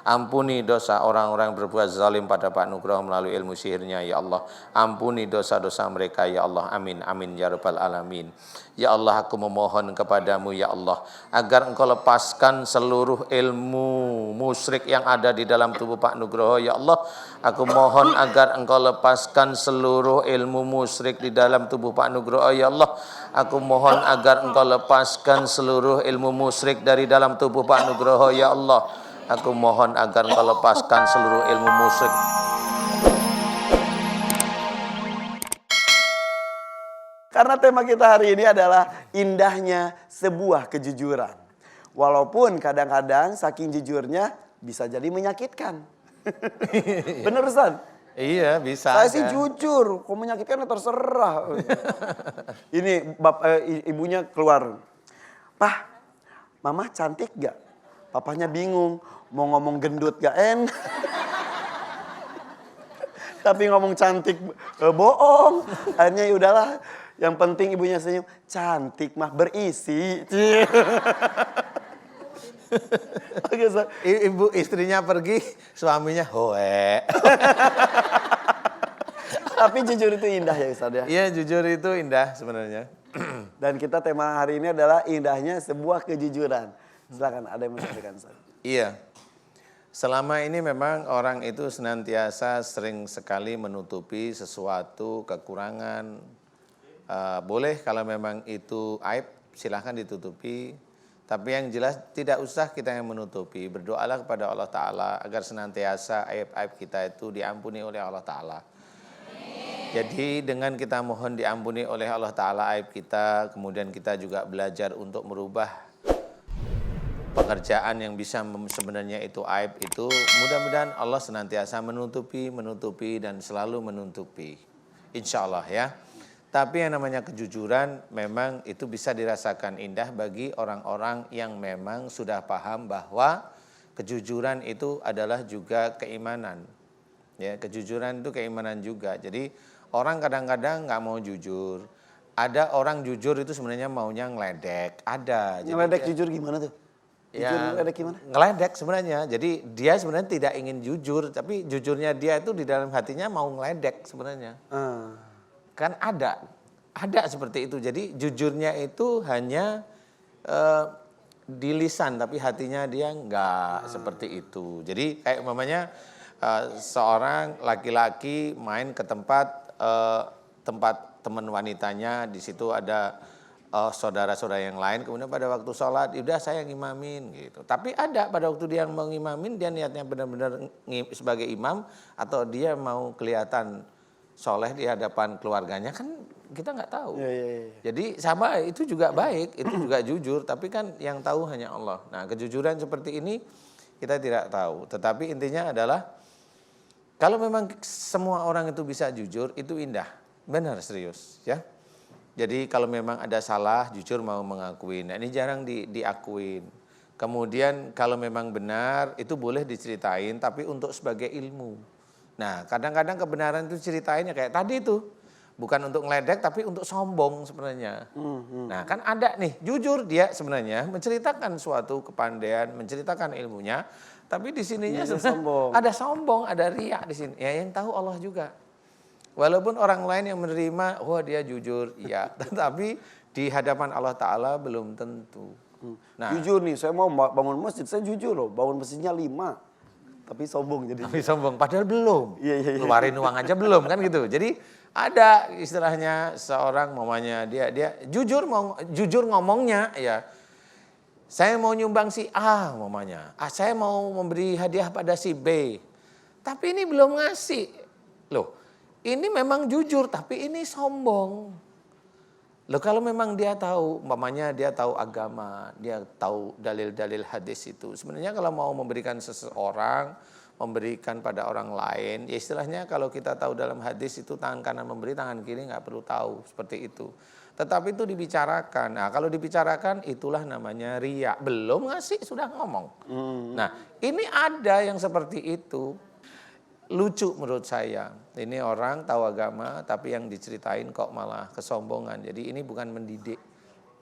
Ampuni dosa orang-orang berbuat zalim pada Pak Nugroho melalui ilmu sihirnya ya Allah. Ampuni dosa-dosa mereka ya Allah. Amin amin ya rabbal alamin. Ya Allah, aku memohon kepadamu ya Allah agar Engkau lepaskan seluruh ilmu musyrik yang ada di dalam tubuh Pak Nugroho ya Allah. Aku mohon agar Engkau lepaskan seluruh ilmu musyrik di dalam tubuh Pak Nugroho ya Allah. Aku mohon agar Engkau lepaskan seluruh ilmu musyrik dari dalam tubuh Pak Nugroho ya Allah. Aku mohon agar Engkau lepaskan seluruh ilmu musyrik. Karena tema kita hari ini adalah indahnya sebuah kejujuran. Walaupun kadang-kadang saking jujurnya bisa jadi menyakitkan. Bener Ustaz? Iya bisa. Saya sih jujur, kok menyakitkan terserah. Ini ibunya keluar. Pah, mama cantik gak? Papanya bingung, mau ngomong gendut gak enak. Tapi ngomong cantik bohong. Akhirnya ya udahlah. Yang penting ibunya senyum, cantik mah berisi. Ibu istrinya pergi, suaminya hoe. Tapi jujur itu indah ya Ustaz ya? Iya jujur itu indah sebenarnya. Dan kita tema hari ini adalah indahnya sebuah kejujuran. Silakan ada yang mau sampaikan Ustaz. Iya. Selama ini memang orang itu senantiasa sering sekali menutupi sesuatu kekurangan. Boleh kalau memang itu aib silahkan ditutupi. Tapi yang jelas tidak usah kita yang menutupi. Berdoalah kepada Allah Ta'ala agar senantiasa aib-aib kita itu diampuni oleh Allah Ta'ala. Jadi dengan kita mohon diampuni oleh Allah Ta'ala aib kita, kemudian kita juga belajar untuk merubah pekerjaan yang bisa sebenarnya itu aib itu, mudah-mudahan Allah senantiasa menutupi dan selalu menutupi. Insya Allah ya. Tapi yang namanya kejujuran memang itu bisa dirasakan indah bagi orang-orang yang memang sudah paham bahwa kejujuran itu adalah juga keimanan. Ya, kejujuran itu keimanan juga. Jadi orang kadang-kadang nggak mau jujur. Ada orang jujur itu sebenarnya maunya ngeledek. Ada. Ngeledek jujur gimana tuh? Jujur ngeledek gimana? Ngeledek sebenarnya. Jadi dia sebenarnya tidak ingin jujur, tapi jujurnya dia itu di dalam hatinya mau ngeledek sebenarnya. Kan ada seperti itu. Jadi jujurnya itu hanya di lisan, tapi hatinya dia enggak seperti itu. Jadi kayak umpamanya seorang laki-laki main ke tempat teman wanitanya, di situ ada saudara-saudara yang lain, kemudian pada waktu sholat, udah saya ngimamin gitu. Tapi ada pada waktu dia mau ngimamin, dia niatnya benar-benar sebagai imam, atau dia mau kelihatan soleh di hadapan keluarganya, kan kita nggak tahu. Jadi sama itu juga baik, itu juga jujur, tapi kan yang tahu hanya Allah. Nah kejujuran seperti ini kita tidak tahu. Tetapi intinya adalah kalau memang semua orang itu bisa jujur, itu indah, benar serius ya. Jadi kalau memang ada salah, jujur mau mengakuin. Nah ini jarang diakuin. Kemudian kalau memang benar, itu boleh diceritain, tapi untuk sebagai ilmu. Nah kadang-kadang kebenaran itu ceritainnya kayak tadi itu. Bukan untuk ngeledek tapi untuk sombong sebenarnya. Nah kan ada nih jujur dia sebenarnya menceritakan suatu kepandaian, menceritakan ilmunya. Tapi di sininya ada sombong, ada riak di sini. Ya yang tahu Allah juga. Walaupun orang lain yang menerima, wah dia jujur, ya. Tetapi di hadapan Allah Ta'ala belum tentu. Nah, jujur nih, saya mau bangun masjid, saya jujur loh, bangun masjidnya 5. Tapi sombong jadi. Tapi sombong, padahal belum. Iya. Keluarin uang aja belum kan gitu. Jadi ada istilahnya seorang mamanya dia jujur ngomongnya ya. Saya mau nyumbang si A mamanya. Saya mau memberi hadiah pada si B. Tapi ini belum ngasih. Loh, ini memang jujur tapi ini sombong. Loh kalau memang dia tahu, mamanya dia tahu agama, dia tahu dalil-dalil hadis itu. Sebenarnya kalau mau memberikan seseorang, memberikan pada orang lain, ya istilahnya kalau kita tahu dalam hadis itu tangan kanan memberi, tangan kiri nggak perlu tahu, seperti itu. Tetapi itu dibicarakan. Nah kalau dibicarakan itulah namanya riya. Belum ngasih sudah ngomong. Nah ini ada yang seperti itu. Lucu menurut saya. Ini orang tahu agama tapi yang diceritain kok malah kesombongan. Jadi ini bukan mendidik.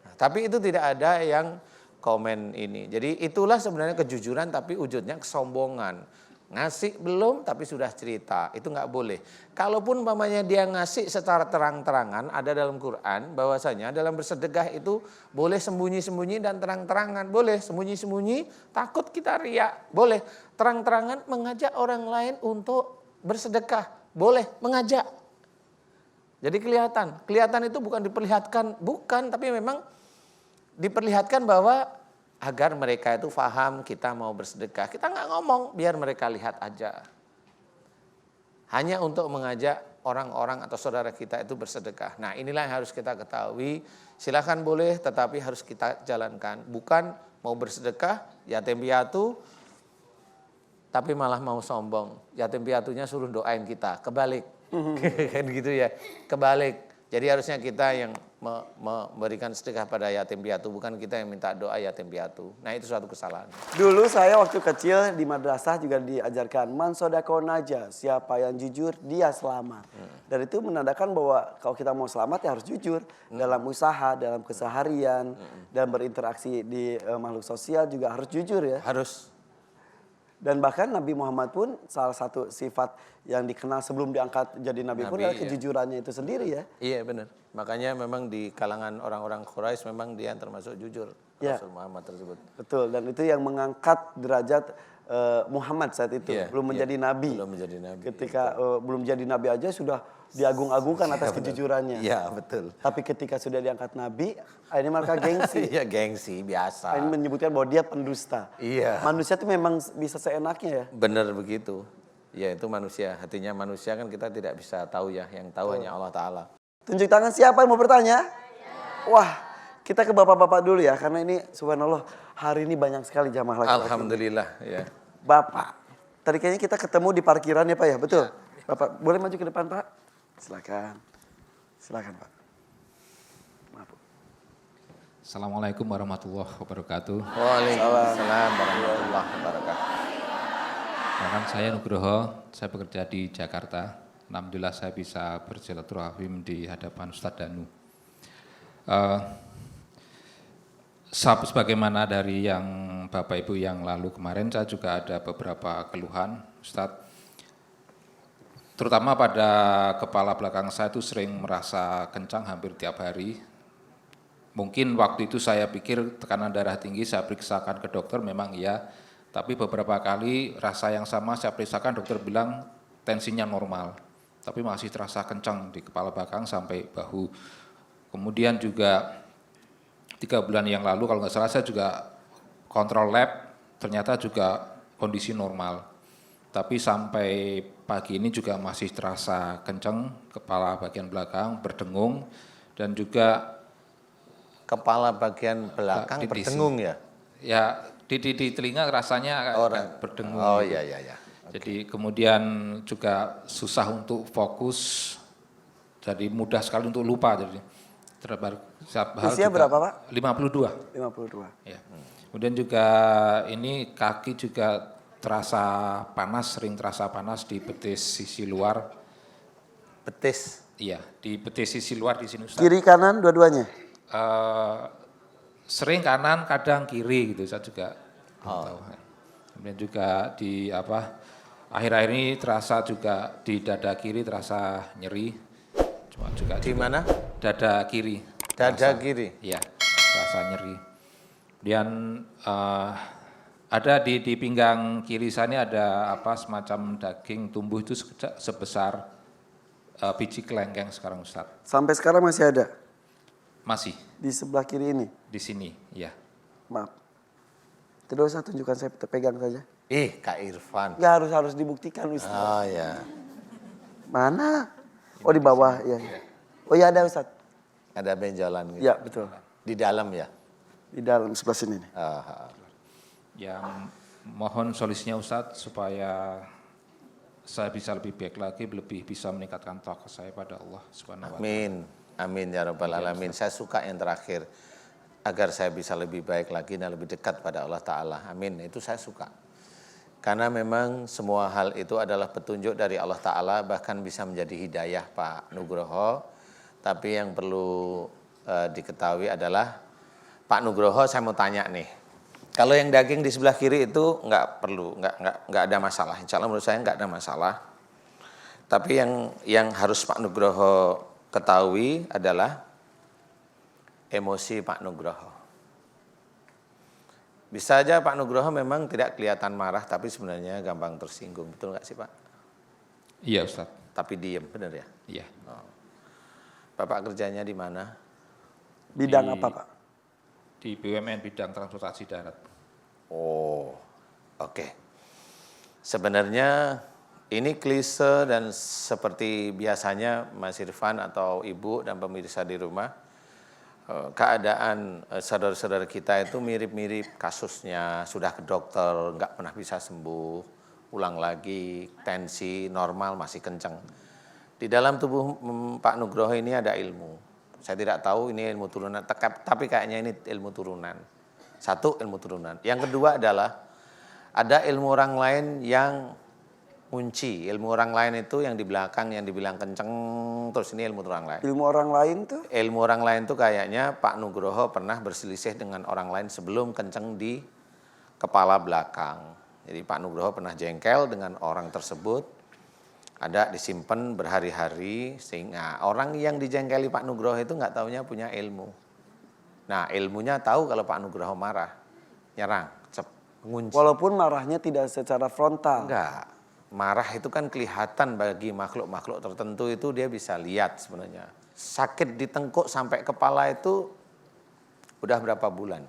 Nah, tapi itu tidak ada yang komen ini. Jadi itulah sebenarnya kejujuran tapi wujudnya kesombongan. Ngasih belum tapi sudah cerita, itu nggak boleh. Kalaupun umpamanya dia ngasih secara terang-terangan, ada dalam Quran bahwasanya dalam bersedekah itu boleh sembunyi-sembunyi dan terang-terangan. Boleh sembunyi-sembunyi, takut kita riak. Boleh terang-terangan mengajak orang lain untuk bersedekah. Boleh mengajak. Jadi kelihatan itu bukan diperlihatkan, bukan, tapi memang diperlihatkan bahwa agar mereka itu paham kita mau bersedekah. Kita nggak ngomong, biar mereka lihat aja. Hanya untuk mengajak orang-orang atau saudara kita itu bersedekah. Nah, inilah yang harus kita ketahui. Silakan boleh, tetapi harus kita jalankan. Bukan mau bersedekah, yatim piatu, tapi malah mau sombong. Yatim piatunya suruh doain kita, kebalik. Kan gitu ya, kebalik. Jadi harusnya kita yang memberikan sedekah pada yatim piatu, bukan kita yang minta doa yatim piatu. Nah, itu suatu kesalahan. Dulu saya waktu kecil di madrasah juga diajarkan man sodakon aja, siapa yang jujur dia selamat. Dan itu menandakan bahwa kalau kita mau selamat ya harus jujur dalam usaha, dalam keseharian, dan berinteraksi di makhluk sosial juga harus jujur ya. Harus. Dan bahkan Nabi Muhammad pun salah satu sifat yang dikenal sebelum diangkat jadi Nabi pun adalah kejujurannya itu sendiri ya. Iya benar. Makanya memang di kalangan orang-orang Quraisy memang dia termasuk jujur. Ya. Rasul Muhammad tersebut. Betul, dan itu yang mengangkat derajat Muhammad saat itu. Belum menjadi nabi. Belum menjadi nabi. Ketika belum jadi nabi aja sudah diagung-agungkan atas kejujurannya. Iya betul. Tapi ketika sudah diangkat nabi, ini mereka gengsi. Iya gengsi biasa. Ini menyebutkan bahwa dia pendusta. Iya. Manusia itu memang bisa seenaknya ya. Benar begitu. Ya itu manusia. Hatinya manusia kan kita tidak bisa tahu ya. Yang tahu hanya Allah Ta'ala. Tunjuk tangan siapa yang mau bertanya? Wah, kita ke bapak-bapak dulu ya. Karena ini subhanallah hari ini banyak sekali jamaah laki-laki. Alhamdulillah ya. Bapak, tadi kayaknya kita ketemu di parkiran ya Pak ya, betul? Bapak, boleh maju ke depan Pak? Silakan. Silakan Pak. Maaf. Assalamualaikum warahmatullahi wabarakatuh. Waalaikumsalam warahmatullahi wabarakatuh. Nama saya Nugroho, saya bekerja di Jakarta. Alhamdulillah saya bisa bersilaturahim di hadapan Ustadz Danu. Sebagaimana dari yang Bapak Ibu yang lalu kemarin, saya juga ada beberapa keluhan, Ustadz. Terutama pada kepala belakang saya itu sering merasa kencang hampir tiap hari. Mungkin waktu itu saya pikir tekanan darah tinggi, saya periksakan ke dokter, memang iya. Tapi beberapa kali rasa yang sama saya periksakan, dokter bilang tensinya normal. Tapi masih terasa kencang di kepala belakang sampai bahu. Kemudian juga 3 bulan yang lalu kalau nggak salah saya juga kontrol lab, ternyata juga kondisi normal. Tapi sampai pagi ini juga masih terasa kencang, kepala bagian belakang berdengung, dan juga Kepala bagian belakang berdengung ya? Ya di telinga rasanya berdengung. Oh gitu. iya. Jadi kemudian juga susah untuk fokus, jadi mudah sekali untuk lupa. Jadi usia berapa Pak? 52. 52. Ya. Kemudian juga ini kaki juga terasa panas, sering terasa panas di betis sisi luar. Betis? Iya, di betis sisi luar di sini Ustaz. Kiri kanan dua-duanya? Sering kanan, kadang kiri gitu, saya juga tahu. Kemudian juga di akhir-akhir ini terasa juga di dada kiri terasa nyeri. Cuma juga di mana? Dada kiri. Dada kiri? Iya, terasa nyeri. Kemudian ada di pinggang kiri sana ada semacam daging tumbuh itu sebesar biji kelengkeng sekarang Ustaz. Sampai sekarang masih ada? Masih. Di sebelah kiri ini? Di sini, ya. Maaf. Tidak usah tunjukkan, saya pegang saja. Kak Irfan. Nggak harus dibuktikan Ustaz. Oh ya. Mana? Oh di bawah, ya. Oh ya ada Ustaz. Ada benjolan gitu. Ya betul. Di dalam ya? Di dalam sebelah sini nih. Yang mohon solusinya Ustadz supaya saya bisa lebih baik lagi, lebih bisa meningkatkan tauhid saya pada Allah Subhanahu wa taala. Amin ya rabbal alamin. Saya suka yang terakhir, agar saya bisa lebih baik lagi dan lebih dekat pada Allah Ta'ala. Amin, itu saya suka. Karena memang semua hal itu adalah petunjuk dari Allah Ta'ala, bahkan bisa menjadi hidayah Pak Nugroho. Tapi yang perlu diketahui adalah Pak Nugroho saya mau tanya nih. Kalau yang daging di sebelah kiri itu nggak perlu, nggak ada masalah. Insya Allah menurut saya nggak ada masalah. Tapi yang harus Pak Nugroho ketahui adalah emosi Pak Nugroho. Bisa aja Pak Nugroho memang tidak kelihatan marah, tapi sebenarnya gampang tersinggung. Betul nggak sih Pak? Iya Ustaz. Tapi diem, benar ya? Iya. Bapak kerjanya di mana? Bidang apa Pak? Di BUMN bidang transportasi darat. Oh, oke. Sebenarnya ini klise dan seperti biasanya Mas Irfan atau Ibu dan pemirsa di rumah, keadaan saudara-saudara kita itu mirip-mirip kasusnya, sudah ke dokter, nggak pernah bisa sembuh, ulang lagi, tensi normal masih kencang. Di dalam tubuh Pak Nugroho ini ada ilmu. Saya tidak tahu ini ilmu turunan, tapi kayaknya ini ilmu turunan. Satu, ilmu turunan. Yang kedua adalah ada ilmu orang lain yang kunci. Ilmu orang lain itu yang di belakang, yang dibilang kenceng, terus ini ilmu orang lain. Ilmu orang lain tuh? Ilmu orang lain tuh kayaknya Pak Nugroho pernah berselisih dengan orang lain sebelum kenceng di kepala belakang. Jadi Pak Nugroho pernah jengkel dengan orang tersebut. Ada disimpan berhari-hari sehingga orang yang dijengkeli Pak Nugroho itu nggak taunya punya ilmu. Nah ilmunya tahu kalau Pak Nugroho marah, nyerang, ngunci. Walaupun marahnya tidak secara frontal. Enggak, marah itu kan kelihatan bagi makhluk-makhluk tertentu itu dia bisa lihat sebenarnya. Sakit di tengkuk sampai kepala itu udah berapa bulan?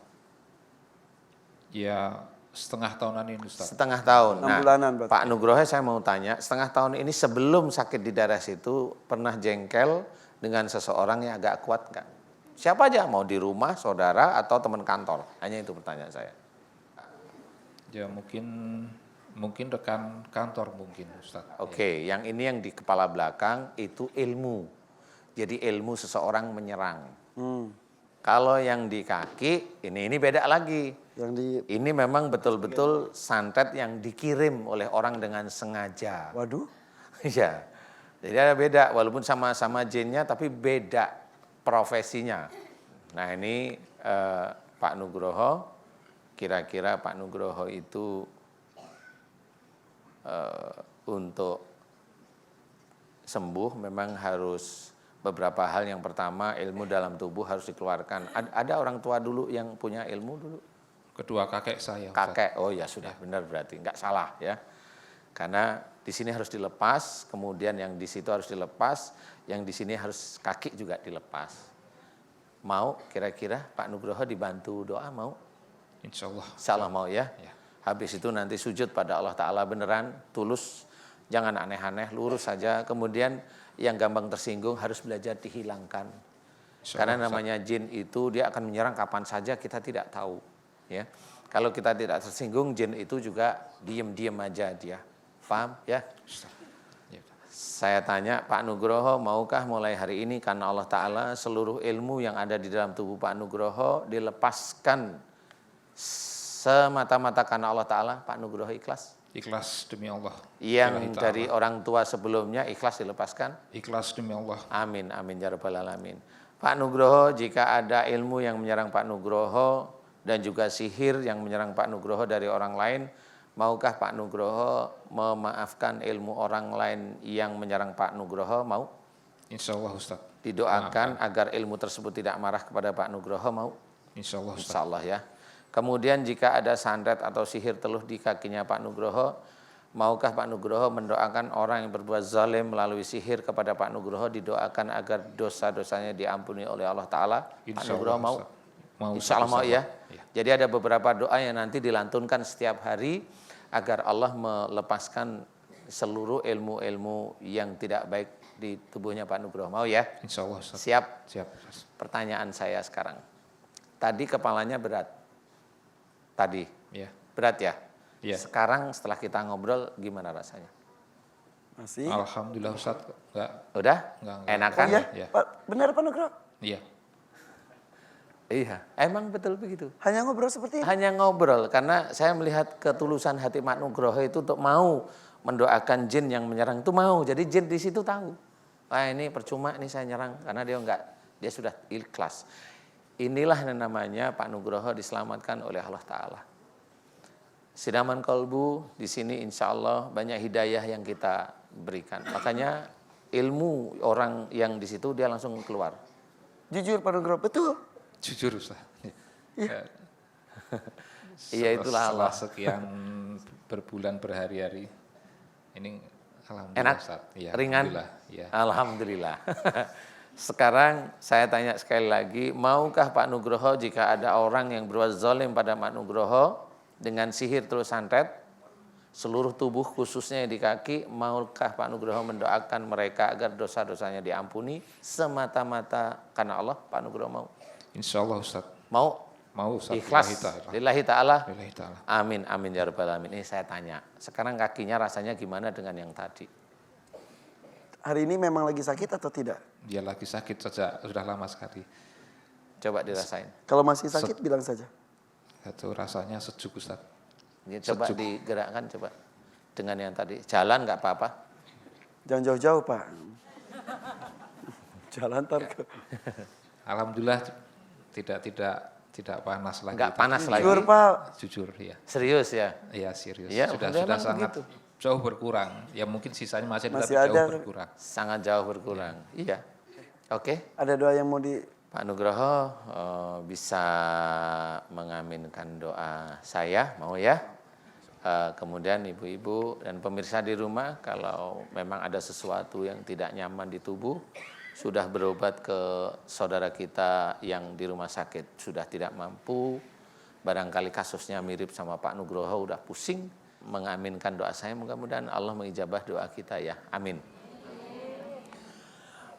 Ya setengah tahunan ini Ustaz. Setengah tahun. 6 bulanan berarti. Pak Nugroho saya mau tanya, setengah tahun ini sebelum sakit di daerah situ pernah jengkel dengan seseorang yang agak kuat nggak? Siapa aja, mau di rumah, saudara, atau teman kantor? Hanya itu pertanyaan saya. Ya mungkin rekan kantor mungkin Ustaz. Oke, yang ini yang di kepala belakang itu ilmu. Jadi ilmu seseorang menyerang. Kalau yang di kaki, ini beda lagi. Ini memang betul-betul santet yang dikirim oleh orang dengan sengaja. Waduh. Iya. Jadi ada beda, walaupun sama-sama jinnya tapi beda profesinya. Nah ini Pak Nugroho, kira-kira Pak Nugroho itu untuk sembuh memang harus beberapa hal. Yang pertama, ilmu dalam tubuh harus dikeluarkan. Ada orang tua dulu yang punya ilmu dulu? Kedua kakek saya. Kakek, oh ya sudah benar berarti, nggak salah ya. Karena di sini harus dilepas, kemudian yang di situ harus dilepas, yang di sini harus kaki juga dilepas. Mau kira-kira Pak Nugroho dibantu doa mau? Insya Allah. Insya Allah mau ya. Habis itu nanti sujud pada Allah Ta'ala beneran, tulus, jangan aneh-aneh, lurus saja. Kemudian yang gampang tersinggung harus belajar dihilangkan. Karena namanya jin itu dia akan menyerang kapan saja kita tidak tahu. Ya, kalau kita tidak tersinggung, jin itu juga diem-diem aja dia, paham ya? Saya tanya Pak Nugroho, maukah mulai hari ini karena Allah Ta'ala seluruh ilmu yang ada di dalam tubuh Pak Nugroho dilepaskan semata-mata karena Allah Ta'ala? Pak Nugroho ikhlas? Ikhlas demi Allah. Yang dari orang tua sebelumnya ikhlas dilepaskan? Ikhlas demi Allah. Amin, amin ya rabbal alamin. Pak Nugroho, jika ada ilmu yang menyerang Pak Nugroho dan juga sihir yang menyerang Pak Nugroho dari orang lain, maukah Pak Nugroho memaafkan ilmu orang lain yang menyerang Pak Nugroho? Mau? Insya Allah Ustaz. Didoakan agar ilmu tersebut tidak marah kepada Pak Nugroho, mau? Insya Allah Ustaz. Insya Allah ya. Kemudian jika ada santet atau sihir teluh di kakinya Pak Nugroho, maukah Pak Nugroho mendoakan orang yang berbuat zalim melalui sihir kepada Pak Nugroho, didoakan agar dosa-dosanya diampuni oleh Allah Ta'ala? Pak Nugroho mau? Insya Allah mau ya. Jadi ada beberapa doa yang nanti dilantunkan setiap hari agar Allah melepaskan seluruh ilmu-ilmu yang tidak baik di tubuhnya Pak Nugroho. Mau ya? Insya Allah Ustaz. Siap? Siap. Pertanyaan saya sekarang. Tadi kepalanya berat. Tadi. Ya. Berat ya? Iya. Sekarang setelah kita ngobrol gimana rasanya? Masih? Alhamdulillah Ustaz. Enggak. Udah? Enggak. Enakan? Iya, Ya. benar Pak Nugroho? Iya. Iya, emang betul begitu. Hanya ngobrol seperti ini? Hanya ngobrol, karena saya melihat ketulusan hati Pak Nugroho itu untuk mau mendoakan jin yang menyerang itu mau. Jadi jin di situ tahu. Wah ini percuma ini saya nyerang, karena dia sudah ikhlas. inilah yang namanya Pak Nugroho diselamatkan oleh Allah Ta'ala. Sidaman kolbu, di sini insya Allah banyak hidayah yang kita berikan. Makanya ilmu orang yang di situ dia langsung keluar. Jujur Pak Nugroho, betul. Jujur Ustaz. Iya itulah Allah. Setelah sekian berbulan berhari-hari, ini alhamdulillah Enak, Ustaz. Ya, ringan. Alhamdulillah. Ya. Alhamdulillah. Sekarang saya tanya sekali lagi, maukah Pak Nugroho jika ada orang yang berbuat zalim pada Pak Nugroho dengan sihir terus santet, seluruh tubuh khususnya di kaki, maukah Pak Nugroho mendoakan mereka agar dosa-dosanya diampuni semata-mata karena Allah? Pak Nugroho mau? Insya Allah Ustaz. Mau? Mau Ustaz. Ikhlas. Lillahi ta'ala. Lillahi ta'ala. Amin, amin ya rabbal alamin. Ini saya tanya, sekarang kakinya rasanya gimana dengan yang tadi? Hari ini memang lagi sakit atau tidak? Dia lagi sakit saja, sudah lama sekali. Coba dirasain. Kalau masih sakit bilang saja. Itu rasanya sejuk Ustaz. Ini coba Sejuk. digerakkan coba. Dengan yang tadi. Jalan nggak apa-apa? Jangan jauh-jauh Pak. Jalan ntar ke. Alhamdulillah tidak panas lagi. Nggak panas lagi. Jujur Pak. Jujur ya. Serius ya? Iya serius. Iya, sudah memang sangat begitu. jauh berkurang. Ya mungkin sisanya masih Masih tapi jauh ada. berkurang. Sangat jauh berkurang. Iya. Oke. Ada doa yang mau di... Pak Nugroho bisa mengaminkan doa saya, mau ya? Kemudian ibu-ibu dan pemirsa di rumah, kalau memang ada sesuatu yang tidak nyaman di tubuh, sudah berobat ke saudara kita yang di rumah sakit, sudah tidak mampu, barangkali kasusnya mirip sama Pak Nugroho, udah pusing, mengaminkan doa saya, mudah-mudahan Allah mengijabah doa kita ya, amin.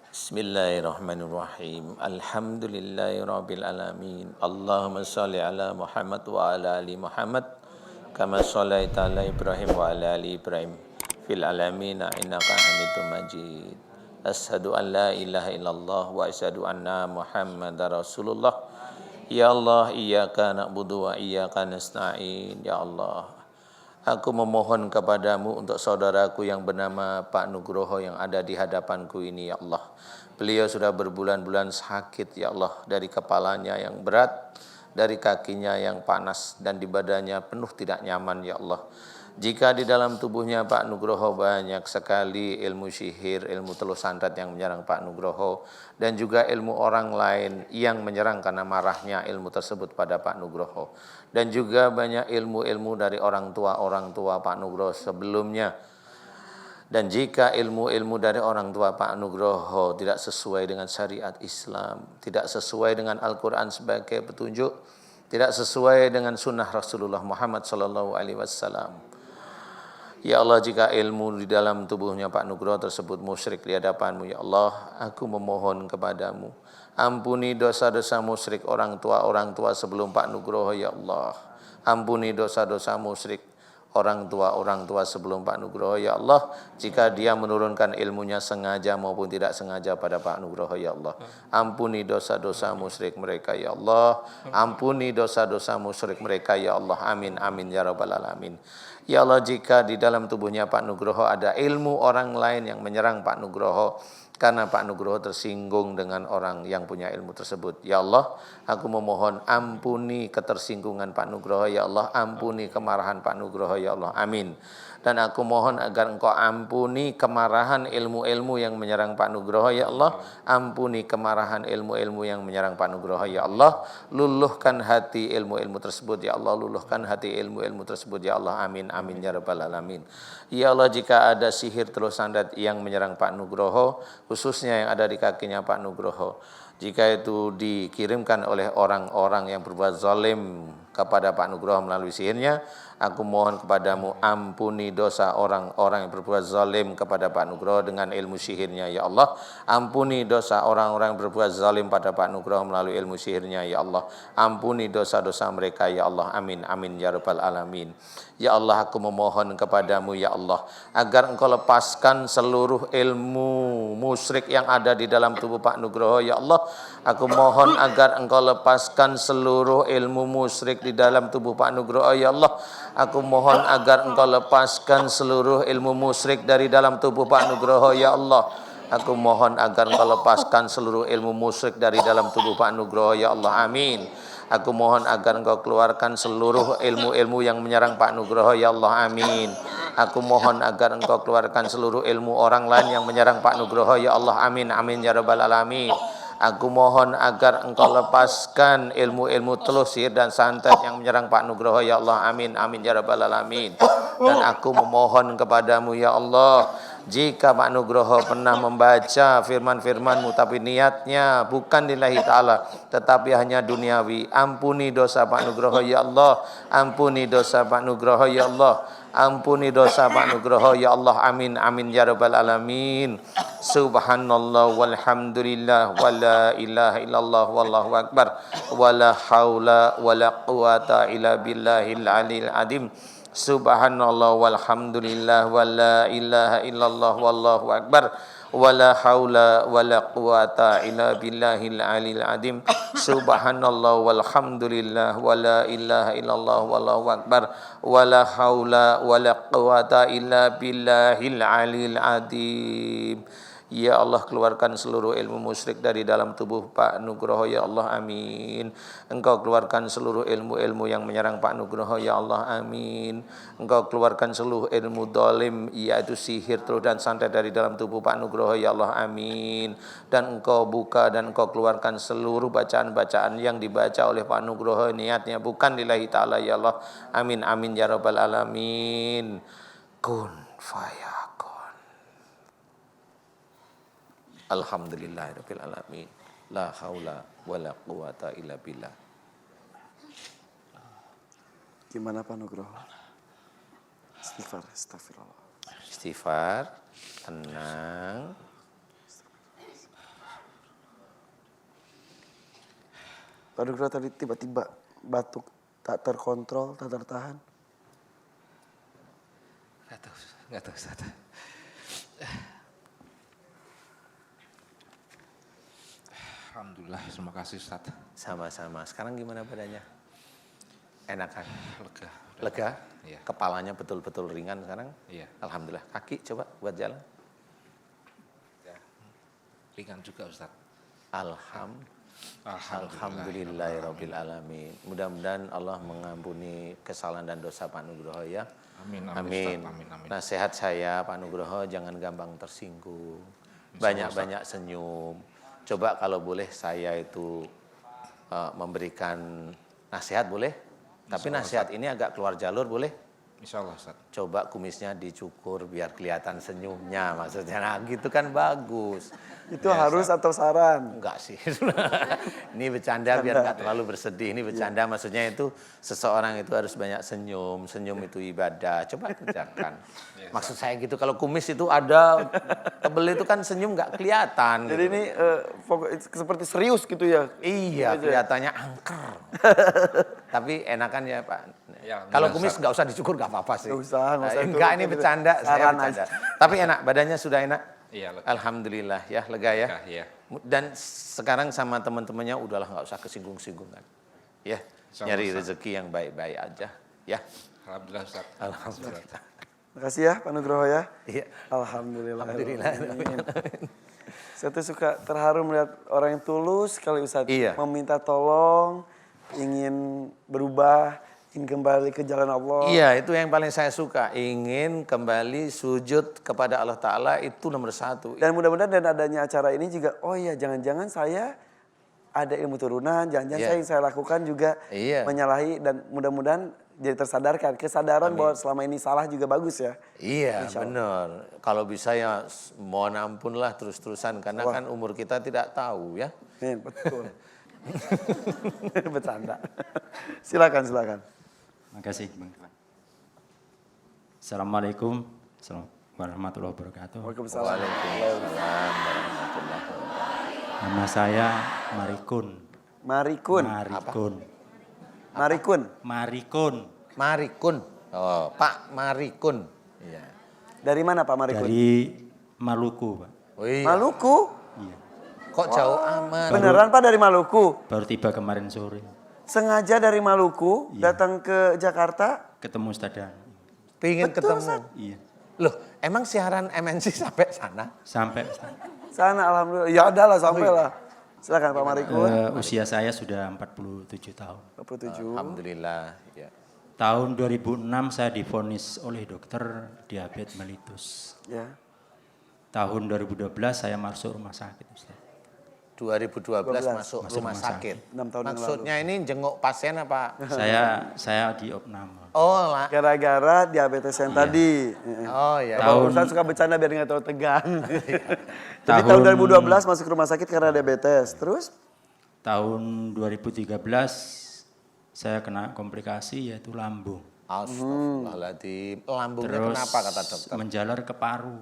Bismillahirrahmanirrahim. Alhamdulillahirabbil alamin. Allahumma shalli ala Muhammad wa ala ali Muhammad kama shallaita ala Ibrahim wa ala ali Ibrahim fil alamin innaka Hamidum Majid. Asyhadu an la ilaha illallah wa asyhadu anna Muhammadar Rasulullah. Ya Allah, iyyaka na'budu wa iyyaka nasta'in. Ya Allah, aku memohon kepadamu untuk saudaraku yang bernama Pak Nugroho yang ada di hadapanku ini, ya Allah. Beliau sudah berbulan-bulan sakit, ya Allah. Dari kepalanya yang berat, dari kakinya yang panas, dan di badannya penuh tidak nyaman, ya Allah. Jika di dalam tubuhnya Pak Nugroho banyak sekali ilmu sihir, ilmu telus santet yang menyerang Pak Nugroho, dan juga ilmu orang lain yang menyerang karena marahnya ilmu tersebut pada Pak Nugroho. Dan juga banyak ilmu-ilmu dari orang tua Pak Nugroho sebelumnya. Dan jika ilmu-ilmu dari orang tua Pak Nugroho tidak sesuai dengan syariat Islam, tidak sesuai dengan Al-Quran sebagai petunjuk, tidak sesuai dengan sunnah Rasulullah Muhammad SAW, ya Allah, jika ilmu di dalam tubuhnya Pak Nugroho tersebut musyrik di hadapanmu, ya Allah, aku memohon kepadamu, ampuni dosa-dosa musyrik orang tua sebelum Pak Nugroho, ya Allah. Ampuni dosa-dosa musyrik orang tua sebelum Pak Nugroho, ya Allah. Jika dia menurunkan ilmunya sengaja maupun tidak sengaja pada Pak Nugroho, ya Allah. Ampuni dosa-dosa musyrik mereka, ya Allah. Ampuni dosa-dosa musyrik mereka, ya Allah. Amin, amin, ya rabbal alamin. Ya Allah, jika di dalam tubuhnya Pak Nugroho ada ilmu orang lain yang menyerang Pak Nugroho, karena Pak Nugroho tersinggung dengan orang yang punya ilmu tersebut, ya Allah, aku memohon ampuni ketersinggungan Pak Nugroho, ya Allah. Ampuni kemarahan Pak Nugroho, ya Allah. Amin. Dan aku mohon agar Engkau ampuni kemarahan ilmu-ilmu yang menyerang Pak Nugroho, ya Allah. Ampuni kemarahan ilmu-ilmu yang menyerang Pak Nugroho, ya Allah. Luluhkan hati ilmu-ilmu tersebut, ya Allah. Luluhkan hati ilmu-ilmu tersebut, ya Allah. Amin, amin, ya rabbal alamin. Ya Allah, jika ada sihir telus santet yang menyerang Pak Nugroho, khususnya yang ada di kakinya Pak Nugroho, jika itu dikirimkan oleh orang-orang yang berbuat zalim kepada Pak Nugroho melalui sihirnya, aku mohon kepadamu, ampuni dosa orang-orang yang berbuat zalim kepada Pak Nugroho dengan ilmu sihirnya, ya Allah. Ampuni dosa orang-orang yang berbuat zalim pada Pak Nugroho melalui ilmu sihirnya, ya Allah. Ampuni dosa-dosa mereka, ya Allah. Amin, amin, ya rabbal alamin. Ya Allah, aku memohon kepadamu, ya Allah, agar Engkau lepaskan seluruh ilmu musyrik yang ada di dalam tubuh Pak Nugroho, ya Allah. Aku mohon agar Engkau lepaskan seluruh ilmu musyrik di dalam tubuh Pak Nugroho, ya Allah. Aku mohon agar Engkau lepaskan seluruh ilmu musyrik dari dalam tubuh Pak Nugroho, ya Allah. Aku mohon agar Engkau lepaskan seluruh ilmu musyrik dari dalam tubuh Pak Nugroho ya Allah, amin. Aku mohon agar Engkau keluarkan seluruh ilmu-ilmu yang menyerang Pak Nugroho ya Allah, amin. Aku mohon agar Engkau keluarkan seluruh ilmu orang lain yang menyerang Pak Nugroho ya Allah, amin, amin ya rabbal alamin. Aku mohon agar Engkau lepaskan ilmu-ilmu telus, sihir dan santet yang menyerang Pak Nugroho ya Allah, amin, amin ya rabbal alamin. Dan aku memohon kepadamu ya Allah, jika Pak Nugroho pernah membaca firman-firman-Mu tapi niatnya bukan lillahi ta'ala tetapi hanya duniawi, ampuni dosa Pak Nugroho ya Allah, ampuni dosa Pak Nugroho ya Allah, ampuni dosa Pak Nugroho ya Allah, amin, amin ya rabbal alamin. Subhanallah walhamdulillah wala ilaha illallah wallahu akbar wala haula wala quwata illa billahil aliyil azim. Subhanallah walhamdulillah wala ilaha illallah wallahu akbar wala haula wala quwata illa billahil aliyil azim. Subhanallah walhamdulillah wala ilaha illallah wallahu akbar wala haula wala quwata illa billahil aliyil azim. Ya Allah, keluarkan seluruh ilmu musyrik dari dalam tubuh Pak Nugroho ya Allah, amin. Engkau keluarkan seluruh ilmu-ilmu yang menyerang Pak Nugroho ya Allah, amin. Engkau keluarkan seluruh ilmu dolim, yaitu sihir terus dan santet dari dalam tubuh Pak Nugroho ya Allah, amin. Dan Engkau buka dan Engkau keluarkan seluruh bacaan-bacaan yang dibaca oleh Pak Nugroho niatnya bukan lillahi ta'ala ya Allah, amin, amin ya rabbal alamin. Kun fayakun. Alhamdulillahirabbil alamin. La haula wala quwata illa billah. Gimana Pak Nugroho? Istighfar, astagfirullah. Istighfar, tenang. Pak Nugroho tadi tiba-tiba batuk tak terkontrol, tak tertahan. Enggak tahu Ustaz. Alhamdulillah, terima kasih Ustaz. Sama-sama. Sekarang gimana badannya? Enakan? Lega. Lega? Iya. Kepalanya betul-betul ringan sekarang? Iya. Alhamdulillah. Kaki coba buat jalan. Ringan juga Ustaz. Alhamdulillahirabbil alamin. Mudah-mudahan Allah mengampuni kesalahan dan dosa Pak Nugroho ya. Amin, Amin. Ustaz. Amin, amin. Nasihat saya Pak Nugroho, jangan gampang tersinggung. Banyak-banyak senyum. Coba kalau boleh saya itu memberikan nasihat boleh? Tapi nasihat ini agak keluar jalur boleh? Insyaallah Ustaz. Coba kumisnya dicukur biar kelihatan senyumnya maksudnya. Nah gitu kan bagus. Itu harus atau saran? Enggak sih. Ini bercanda biar enggak terlalu bersedih. Ini bercanda maksudnya itu seseorang itu harus banyak senyum. Senyum itu ibadah. Coba kerjakan. Maksud saya gitu, kalau kumis itu ada tebel itu kan senyum enggak kelihatan. Jadi gitu. ini seperti serius gitu ya? Iya, kelihatannya angker. Tapi enakan ya Pak. Ya, Kalau alhamdulillah, kumis Ustaz. nggak usah dicukur nggak apa-apa sih. Nggak usah Enggak, ini bercanda, saya Saran bercanda. aja. Tapi enak, badannya sudah enak. Iya, lega. Alhamdulillah ya, lega ya. Iya. Dan sekarang sama teman-temannya udahlah nggak usah kesinggung-singgung kan. Ya, Sama, nyari Ustaz. rezeki yang baik-baik aja. Ya, Alhamdulillah Ustaz. alhamdulillah. Makasih ya Pak Nugroho ya. Iya. Alhamdulillah. Alhamdulillah. Saya tuh suka terharu melihat orang yang tulus sekali Ustadz. Iya. Meminta tolong, ingin berubah, ingin kembali ke jalan Allah. Iya, itu yang paling saya suka. Ingin kembali sujud kepada Allah Ta'ala itu nomor satu. Dan mudah-mudahan dengan adanya acara ini juga, oh iya jangan-jangan saya ada ilmu turunan, jangan-jangan Iya. yang saya lakukan juga Iya. menyalahi dan mudah-mudahan jadi tersadarkan. Kesadaran bahwa selama ini salah juga bagus ya. Iya, benar. Kalau bisa ya mohon ampun lah terus-terusan. Karena kan umur kita tidak tahu ya. Amin, betul. Bercanda. Silakan. Makasih Bang Iwan. Assalamualaikum warahmatullahi wabarakatuh. Waalaikumsalam. Waalaikumsalam warahmatullahi wabarakatuh. Nama saya Marikun. Marikun. Marikun. Oh, Pak Marikun. Iya. Dari mana Pak Marikun? Dari Maluku, Pak. Oh, iya. Maluku? Iya. Kok jauh amat? Beneran Pak dari Maluku? Baru tiba kemarin sore. Sengaja dari Maluku datang ke Jakarta? Ketemu Ustadzah. Pingin Betul, ketemu. Ustaz. Iya. Loh, emang siaran MNC sampai sana? Sampai Ustaz. Sana alhamdulillah. Ya ada lah sampai lah. Silakan Pak Marikun. Usia saya sudah 47 tahun. 47. Alhamdulillah. Ya. Tahun 2006 saya divonis oleh dokter diabetes mellitus. Ya. Tahun 2012 saya masuk rumah sakit, Ustaz. 2012 masuk rumah sakit. 6 tahun yang Maksudnya ini jenguk pasien apa? Saya di opname. Oh lah. Gara-gara diabetes yang tadi. Oh ya. Tahun Ustaz suka bercanda biar nggak terlalu tegang. Jadi tahun 2012 masuk rumah sakit karena diabetes. Terus? Tahun 2013 saya kena komplikasi yaitu lambung. Astagfirullahaladzim. Lambungnya Terus kenapa kata dokter? menjalar ke paru.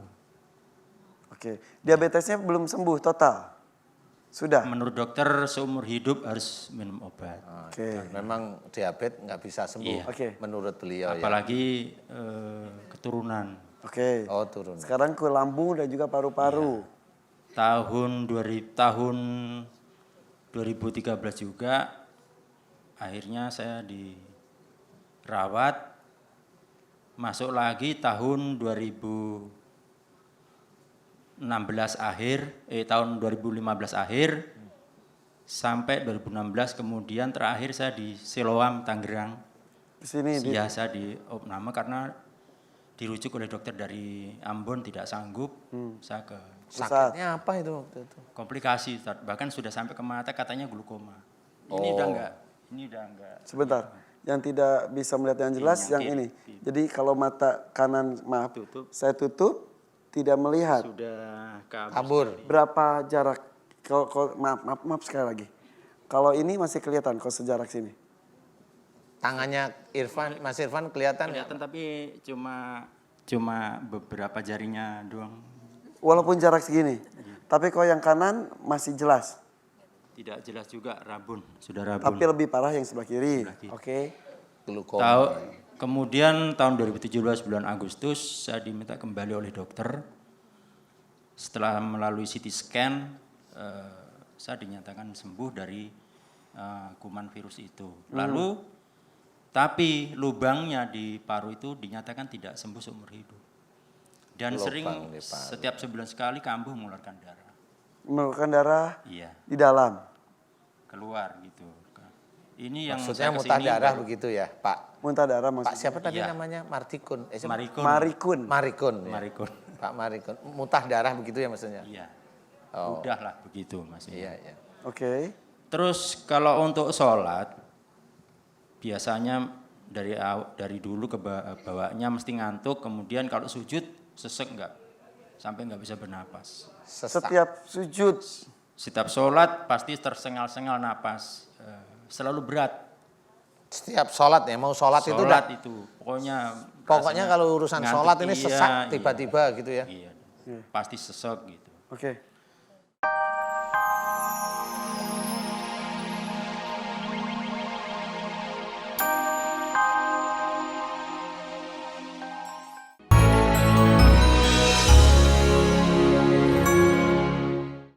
Oke. Diabetesnya belum sembuh total? Sudah? Menurut dokter seumur hidup harus minum obat. Oke. Dan memang diabetes nggak bisa sembuh. Iya. Oke. Menurut beliau ya. Apalagi keturunan. Oke. Oh turun. Sekarang ke lambung dan juga paru-paru. Tahun 2013 juga akhirnya saya dirawat, masuk lagi tahun 2015 akhir sampai 2016, kemudian terakhir saya di Siloam Tangerang. Di sini di Saya di opname karena dirujuk oleh dokter dari Ambon tidak sanggup, saya ke Sakitnya apa itu waktu itu? komplikasi, Ustaz. Bahkan sudah sampai ke mata katanya glukoma. Ini udah enggak. sebentar. Yang tidak bisa melihat yang jelas Ini yang yang ini. kiri. Jadi kalau mata kanan maaf Tutup. saya tutup tidak melihat. Sudah Kabur. Berapa jarak? Kalau maaf sekali lagi. Kalau ini masih kelihatan kalau sejarak sini. Tangannya Irfan, Mas Irfan kelihatan nggak? kelihatan tapi cuma beberapa jarinya doang. Walaupun jarak segini. Tapi kalau yang kanan masih jelas. Tidak jelas juga, rabun, sudah rabun. Tapi lebih parah yang sebelah kiri. Sebelah kiri. Oke. Glukoma. Kemudian tahun 2017 bulan Agustus saya diminta kembali oleh dokter. Setelah melalui CT scan, saya dinyatakan sembuh dari kuman virus itu. Lalu, tapi lubangnya di paru itu dinyatakan tidak sembuh seumur hidup. Dan Lubang sering di paru. setiap sebulan sekali kambuh mengeluarkan darah. Mengeluarkan darah Iya, di dalam. keluar gitu. Ini yang Maksudnya saya muntah kesini darah baru- begitu ya, Pak? Muntah darah Pak maksudnya. siapa tadi Iya. namanya? Martikun. Siapa? Marikun. Marikun. Marikun. Ya. Marikun. Pak Marikun. Muntah darah begitu ya maksudnya? Iya. Oh. Udahlah begitu maksudnya. Iya, iya. Oke. Terus kalau untuk sholat, biasanya dari dulu ke bawahnya mesti ngantuk, kemudian kalau sujud sesek enggak, sampai enggak bisa bernapas. Sesak. Setiap sujud. Setiap sholat pasti tersengal-sengal napas, selalu berat. Setiap sholat ya, mau sholat itu udah. Sholat itu, pokoknya Pokoknya kalau urusan ngantuk, sholat ini iya, sesak iya. tiba-tiba gitu ya. Iya, pasti sesek gitu. Oke.